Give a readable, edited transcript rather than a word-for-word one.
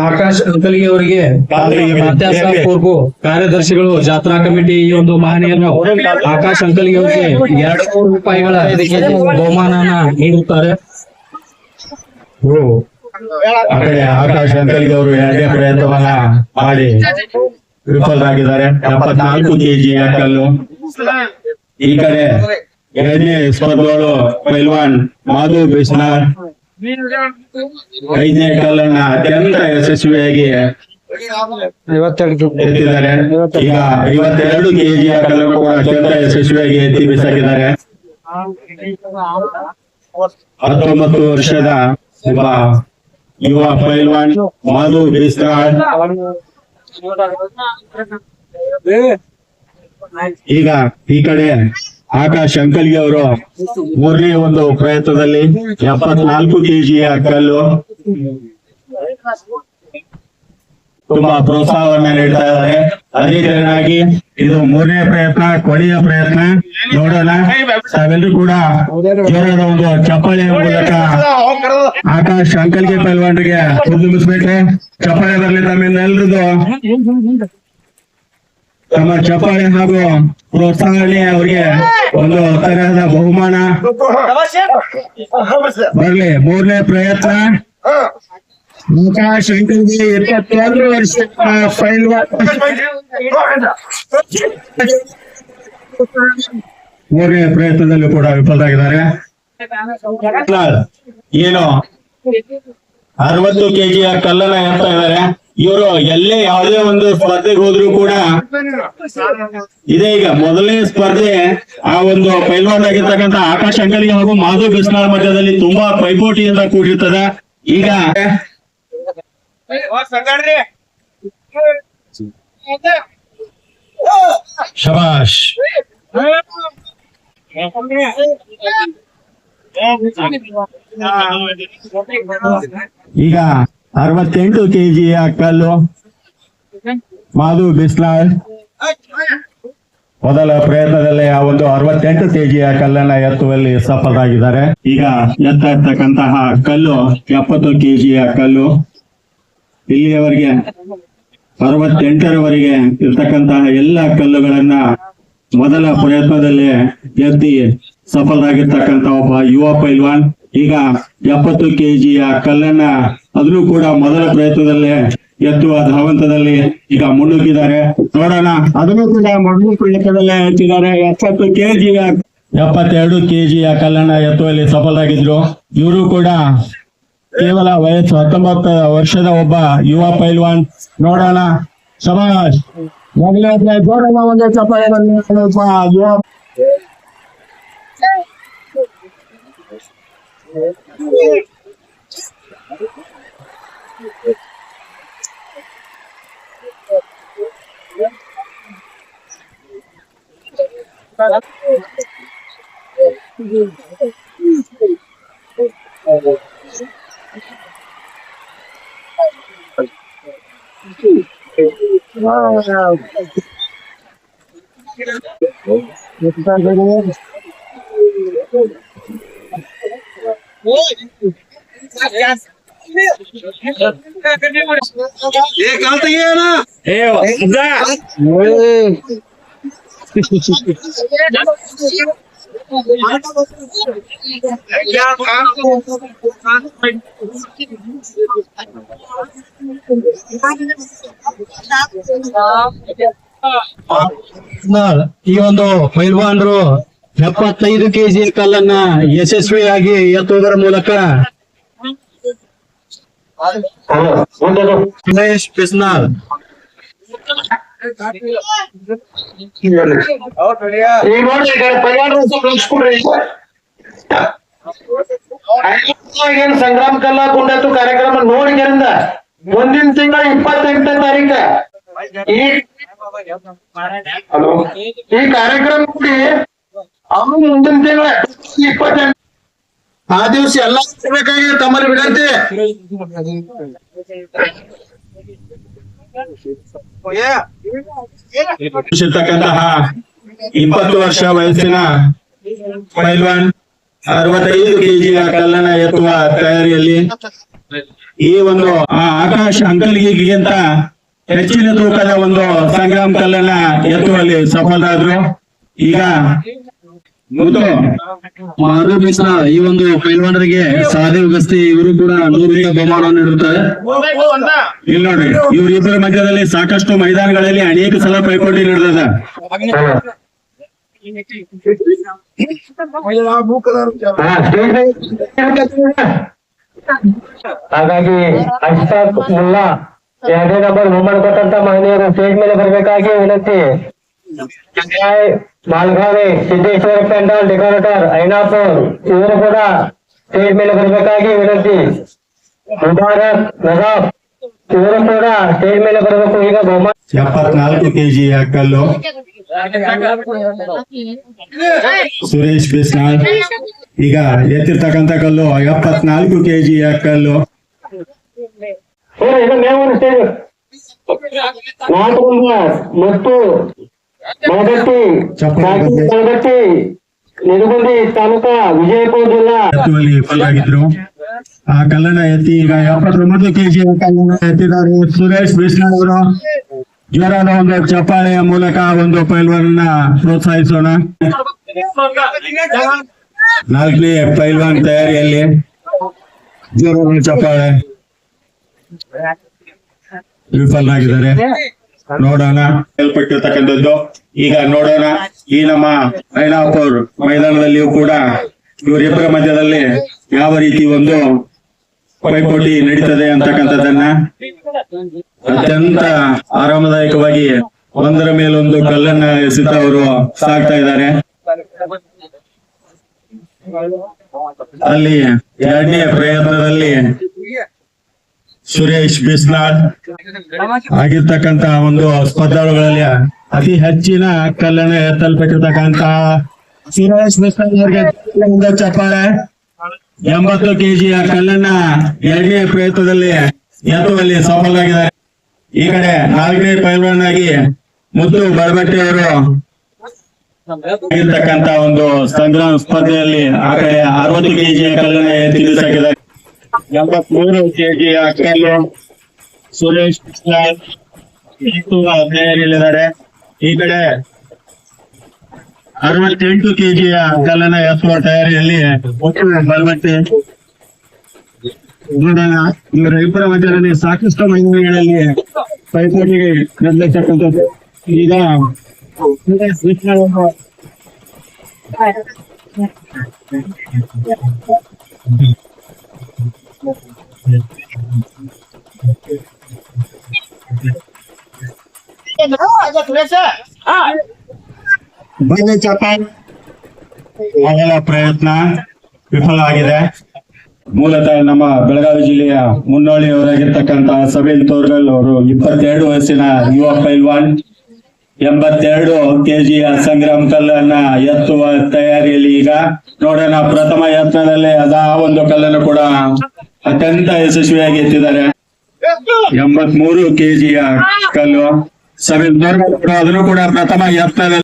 ಆಕಾಶ್ ಅಂಕಲ್ಗಿ ಅವರಿಗೆ ಕಾರ್ಯದರ್ಶಿಗಳು ಜಾತ್ರಾ ಕಮಿಟಿ ಈ ಒಂದು ಮಹನೀಯರು ಆಕಾಶ್ ಅಂಕಲ್ಗಿ ಅವರಿಗೆ 200 ರೂಪಾಯಿಗಳ ಬಹುಮಾನನ ನೀಡುತ್ತಾರೆ. ಆಕಾಶ್ ಅಂಕಲ್ಗಿ ಅವರು ಎರಡನೇ ಪ್ರಯತ್ನವನ್ನ ಮಾಡಿ ವಿಫಲರಾಗಿದ್ದಾರೆ. 74 kg ಕಲ್ಲು. ಈ ಕಡೆ ಎರಡನೇ ಸ್ಪರ್ಧೆಗಳು ಪೈಲ್ವಾನ್ ಮಾಧು ಬಿಸ್ನಾಳ್ 5ನೇ ಕಲ್ಲನ್ನ ಅತ್ಯಂತ ಯಶಸ್ವಿಯಾಗಿ ಎತ್ತಿದ್ದಾರೆ. ಈಗ 52 kg ಕಲ್ಲನ್ನು ಕೂಡ ಅತ್ಯಂತ ಯಶಸ್ವಿಯಾಗಿ ಎತ್ತಿ ಬಿಸಾಕಿದ್ದಾರೆ. 19 ವರ್ಷದ ಒಬ್ಬ ಯುವ ಪೈಲ್ವಾನ್ ಮಾಧು ಬಿಸ್ನಾಳ್ ಈಗ ಈ ಕಡೆ ಆಕಾಶ್ ಅಂಕಲ್ಗಿ ಅವರು 3ನೇ ಒಂದು ಪ್ರಯತ್ನದಲ್ಲಿ 74 kg ಕಲ್ಲು ತುಂಬಾ ಪ್ರೋತ್ಸಾಹವನ್ನ ನೀಡ್ತಾ ಇದ್ದಾರೆ. ಅದೇ ತರನಾಗಿ ಇದು 3ನೇ ಪ್ರಯತ್ನ, ಕೊನೆಯ ಪ್ರಯತ್ನ. ನೋಡೋಣ, ತಾವೆಲ್ಲರೂ ಕೂಡ ಜೋರಾದ ಒಂದು ಚಪ್ಪಾಳೆ ಮೂಲಕ ಆಕಾಶ್ ಅಂಕಲ್ಗಿ ಪೈಲ್ವಾನ್ರಿಗೆ ಹುರಿದುಂಬಿಸ್ಬೇಕು. ಚಪ್ಪಾಳೆ ಬರಲಿ ತಮ್ಮೆಲ್ಲರದು. ತಮ್ಮ ಚಪ್ಪಾಳೆ ಹಾಗೂ ಪ್ರೋತ್ಸಾಹನೆ ಅವರಿಗೆ ಒಂದು ತರಹದ ಬಹುಮಾನ ಬರ್ಲಿ. 3ನೇ ಪ್ರಯತ್ನ ಆಕಾಶ್ ಅಂಕಲ್ಗಿ 22 ವರ್ಷ ಪೈಲ್ವಾನ್ 3ನೇ ಪ್ರಯತ್ನದಲ್ಲೂ ಕೂಡ ವಿಫಲರಾಗಿದ್ದಾರೆ. ಏನು 60 kg ಕಲ್ಲನ್ನ ಎತ್ತಾ ಇದ್ದಾರೆ. ಇವರು ಎಲ್ಲೇ ಯಾವುದೇ ಒಂದು ಸ್ಪರ್ಧೆಗೆ ಹೋದ್ರು ಕೂಡ ಇದೇ ಈಗ ಮೊದಲನೇ ಸ್ಪರ್ಧೆ ಆ ಒಂದು ಪೈಲ್ವಾನ್ ಆಗಿರ್ತಕ್ಕಂಥ ಆಕಾಶ್ ಅಂಕಲ್ಗಿ ಹಾಗೂ ಮಾಧು ಬಿಸ್ನಾಳ್ ಮಧ್ಯದಲ್ಲಿ ತುಂಬಾ ಪೈಪೋಟಿಯಿಂದ ಕೂಡಿರ್ತದೆ. ಈಗ ಶಬಾಷ್. ಈಗ 68 kg ಕಲ್ಲು ಮಾಧು ಬಿಸ್ನಾಳ್ ಮೊದಲ ಪ್ರಯತ್ನದಲ್ಲೇ ಆ ಒಂದು 68 kg ಕಲ್ಲನ್ನ ಎತ್ತುವಲ್ಲಿ ಸಫಲರಾಗಿದ್ದಾರೆ. ಈಗ ಎತ್ತಾ ಇರ್ತಕ್ಕಂತಹ ಕಲ್ಲು 70 kg ಕಲ್ಲು. ಇಲ್ಲಿಯವರೆಗೆ 68ರವರೆಗೆ ಇರ್ತಕ್ಕಂತಹ ಎಲ್ಲ ಕಲ್ಲುಗಳನ್ನ ಮೊದಲ ಪ್ರಯತ್ನದಲ್ಲೇ ಎತ್ತಿ ಸಫಲರಾಗಿರ್ತಕ್ಕಂಥ ಒಬ್ಬ ಯುವ ಪೈಲ್ವಾನ್ ಈಗ 70 kg ಕಲ್ಲನ್ನ ಅದನ್ನು ಕೂಡ ಮೊದಲ ಪ್ರಯತ್ನದಲ್ಲೇ ಎತ್ತುವ ಧಾವಂತದಲ್ಲಿ ಈಗ ಮುನ್ನುಗ್ಗಿದ್ದಾರೆ. ನೋಡೋಣ, ಅದನ್ನು ಕೂಡ ಮೊದಲ ಪ್ರಯತ್ನದಲ್ಲೇ ಎತ್ತಿದ್ದಾರೆ. 70 kg 72 kg ಕಲ್ಲನ್ನ ಎತ್ತುವಲ್ಲಿ ಸಫಲರಾಗಿದ್ರು. ಇವರು ಕೂಡ ಕೇವಲ ವಯಸ್ಸು 19 ವರ್ಷದ ಒಬ್ಬ ಯುವ ಪೈಲ್ವಾನ್. ನೋಡೋಣ, ಶಬಾಷ್. ಒಂದು ಚಪ್ಪಾಳೆ ಯುವ ಈ ಒಂದು ಪೈಲ್ವಾನರು 75 kg ಕಲ್ಲನ್ನ ಯಶಸ್ವಿಯಾಗಿ ಎತ್ತುವುದರ ಮೂಲಕ ಸುರೇಶ್ ಬಿಸ್ನಾಳ್ ಸಂಗ್ರಾಮ ಕಲ್ಲಾ ಕುಂಡಾತು ಕಾರ್ಯಕ್ರಮ ನೋಡಿದ್ರಿಂದ ಮುಂದಿನ ತಿಂಗಳ 28ನೇ ತಾರೀಕು ಈ ಕಾರ್ಯಕ್ರಮ ಕೂಡಿ ಅವನು ಮುಂದಿನ ತಿಂಗಳ 28 ಆ ದಿವಸ ಎಲ್ಲ ಬೇಕಾಗಿ ತಮ್ಮಲ್ಲಿ ವಿನಂತಿ. ಇರ್ತಕ್ಕಂತಹ 20 ವರ್ಷ ವಯಸ್ಸಿನ ಪೈಲ್ವಾನ್ 65 ಕೆಜಿಯ ಕಲ್ಲನ್ನ ಎತ್ತುವ ತಯಾರಿಯಲ್ಲಿ ಈ ಒಂದು ಆಕಾಶ್ ಅಂಕಲ್ಗಿಂತ ಹೆಚ್ಚಿನ ತೂಕದ ಒಂದು ಸಂಗ್ರಾಮ್ ಕಲ್ಲನ್ನ ಎತ್ತುವಲ್ಲಿ ಸಫಲರಾದ್ರು. ಈಗ ಮುದ್ದು ಮಾಧವ್ ಮಿಶ್ರಾ ಈ ಒಂದು ಪೈಲ್ವಾನರಿಗೆ ಸಹದೇವ್ ಗಸ್ತಿ ಇವರು ಕೂಡ 100 ರೂಪಾಯಿ ಬಹುಮಾನವನ್ನು ನೀಡುತ್ತಾರೆ. ಇಲ್ಲಿ ನೋಡ್ರಿ, ಇವರಿಬ್ಬರ ಮಧ್ಯದಲ್ಲಿ ಸಾಕಷ್ಟು ಮೈದಾನಗಳಲ್ಲಿ ಅನೇಕ ಸಲ ಪೈಪೋಟಿ ನಡೆದದ. ಹಾಗಾಗಿ ಅಶ್ಫಾಕ್ ಮುಲ್ಲಾ 2ನೇ ನಂಬರ್ ಬಹುಮಾನ ಕೊಟ್ಟಂತ ಮಹನೀಯರು ಸ್ಟೇಜ್ ಮೇಲೆ ಬರಬೇಕಾಗಿ ವಿನಂತಿ. ಮಾಲ್ಗಾವಿ ಸಿದ್ದೇಶ್ವರ ಪೆಂಡಾಲ್ ಡೆಕೋರೇಟರ್ ಐನಾಪುರ್ ಇವರು ಕೂಡ ಸ್ಟೇಜ್ ಮೇಲೆ ಬರಬೇಕಾಗಿ ವಿನಂತಿ. ಮುಬಾರಕ್ ನವಾಬ್ ಇವರು ಕೂಡ ಸ್ಟೇಜ್ ಮೇಲೆ ಬರಬೇಕು. ಈಗ ಬಹುಮಾನ 74 ಕೆಜಿಯ ಕಲ್ಲು ಸುರೇಶ್ ಬಿಸ್ನಾಳ್. ಈಗ ಎತ್ತಿರ್ತಕ್ಕಂಥ ಕಲ್ಲು 74 ಕೆಜಿಯ ಕಲ್ಲು. ಮತ್ತು ಮಾದಟ್ಟಿ ನಿಲುಗುಂದಿ ತಾಲೂಕಾ ವಿಜಯಪುರ ಜಿಲ್ಲಾ ಎತ್ತುವಲ್ಲಿ ವಿಫಲರಾಗಿದ್ರು. ಆ ಕಲ್ಲನ್ನ ಎತ್ತಿ ಈಗ 79 ಕೆಜಿಯ ಕಲ್ಲನ್ನ ಎತ್ತಿದ್ದಾರೆ ಸುರೇಶ್ ಬಿಸ್ನಾಳ್ ಅವರು. ಜ್ವರದ ಒಂದು ಚಪ್ಪಾಳೆಯ ಮೂಲಕ ಒಂದು ಪೈಲ್ವಾನ್ನ ಪ್ರೋತ್ಸಾಹಿಸೋಣ. 4ನೇ ಪೈಲ್ವಾನ್ ತಯಾರಿಯಲ್ಲಿ ಜ್ವರದ ಚಪ್ಪಾಳೆ. ವಿಫಲರಾಗಿದ್ದಾರೆ. ನೋಡೋಣ ಹೇಳ್ಪಟ್ಟಿರ್ತಕ್ಕಂಥದ್ದು. ಈಗ ನೋಡೋಣ ಈ ನಮ್ಮ ಐನಾಪುರ್ ಮೈದಾನದಲ್ಲಿಯೂ ಕೂಡ ಇವರಿಬ್ಬರ ಮಧ್ಯದಲ್ಲಿ ಯಾವ ರೀತಿ ಒಂದು ಪೈಪೋಟಿ ನಡೀತದೆ ಅಂತಕ್ಕಂಥದ್ದನ್ನ ಅತ್ಯಂತ ಆರಾಮದಾಯಕವಾಗಿ ಒಂದರ ಮೇಲೊಂದು ಕಲ್ಲನ್ನ ಎಸೆತ ಅವರು ಸಾಗ್ತಾ ಇದ್ದಾರೆ. ಅಲ್ಲಿ 2ನೇ ಪ್ರಯತ್ನದಲ್ಲಿ ಸುರೇಶ್ ಬಿಸ್ನಾಳ್ ಆಗಿರ್ತಕ್ಕಂತ ಒಂದು ಸ್ಪರ್ಧಾಳುಗಳಲ್ಲಿ ಅತಿ ಹೆಚ್ಚಿನ ಕಲ್ಲನ್ನ ಎತ್ತಲ್ಪಟ್ಟಿರ್ತಕ್ಕಂತ ಸುರೇಶ್ ಬಿಸ್ನಾಳ್ ಅವರಿಗೆ ಒಂದು ಚಪ್ಪಾಳೆ. 80 ಕೆಜಿಯ ಕಲ್ಲನ್ನ 2ನೇ ಪ್ರಯತ್ನದಲ್ಲಿ ಎತ್ತುವಲ್ಲಿ ಸಫಲರಾಗಿದ್ದಾರೆ. ಈ ಕಡೆ 4ನೇ ಪೈಲ್ವಾನ್ ಆಗಿ ಮುದ್ದು ಬಡಬಟ್ಟಿ ಅವರು ಆಗಿರ್ತಕ್ಕಂತ ಒಂದು ಸಂಗ್ರಾಮ ಸ್ಪರ್ಧೆಯಲ್ಲಿ ಆ ಕಡೆ 60 ಕೆಜಿಯ ಕಲ್ಲನ್ನ ಎತ್ತಿಳಿಸಾಕಿದ್ದಾರೆ. 83 ಕೆಜಿಯ ಕಲ್ಲು ಸುರೇಶ್ ಬಿಸ್ನಾಳ್ ಎತ್ತುವ ತಯಾರಿಯಲ್ಲಿದ್ದಾರೆ. ಈ ಕಡೆ 68 ಕೆಜಿಯ ಕಲ್ಲನ್ನ ಎತ್ತುವ ತಯಾರಿಯಲ್ಲಿ ಬಲಬಟ್ಟಿ. ನೋಡೋಣ, ಇವರ ಇಬ್ಬರ ಮಧ್ಯದಲ್ಲಿ ಸಾಕಷ್ಟು ಮೈದಾನಗಳಲ್ಲಿ ಪೈಪೋಟಿಗೆ ನಡೆಸತಕ್ಕಂಥದ್ದು. ಈಗ ಸುರೇಶ್ ಬಿಸ್ನಾಳ್ ಅವರು ಬನ್ನಿ ಚಪ್ಪಾಳೆ. ಮೊದಲ ಪ್ರಯತ್ನ ವಿಫಲ ಆಗಿದೆ. ಮೂಲತಃ ನಮ್ಮ ಬೆಳಗಾವಿ ಜಿಲ್ಲೆಯ ಮುನ್ನೋಳಿಯವರಾಗಿರ್ತಕ್ಕಂತಹ ಸಬೀಲ್ ತೋರ್ಗಲ್ ಅವರು 22 ವರ್ಷದ ಯುವ ಪೈಲ್ವಾನ್ 82 ಕೆಜಿಯ ಸಂಗ್ರಾಮ್ ಕಲ್ಲನ್ನ ಎತ್ತುವ ತಯಾರಿಯಲ್ಲಿ. ಈಗ ನೋಡೋಣ, ಪ್ರಥಮ ಯತ್ನದಲ್ಲೇ ಅದಾ ಒಂದು ಕಲ್ಲನ್ನು ಕೂಡ ಅತ್ಯಂತ ಯಶಸ್ವಿಯಾಗಿ ಎತ್ತಿದ್ದಾರೆ. 83 ಕೆಜಿಯ ಕಲ್ಲು ಸಬೀಲ್ ತೋರ್ಗಲ್ ಅದನ್ನು ಕೂಡ ಪ್ರಥಮ ಯತ್ನದಲ್ಲಿ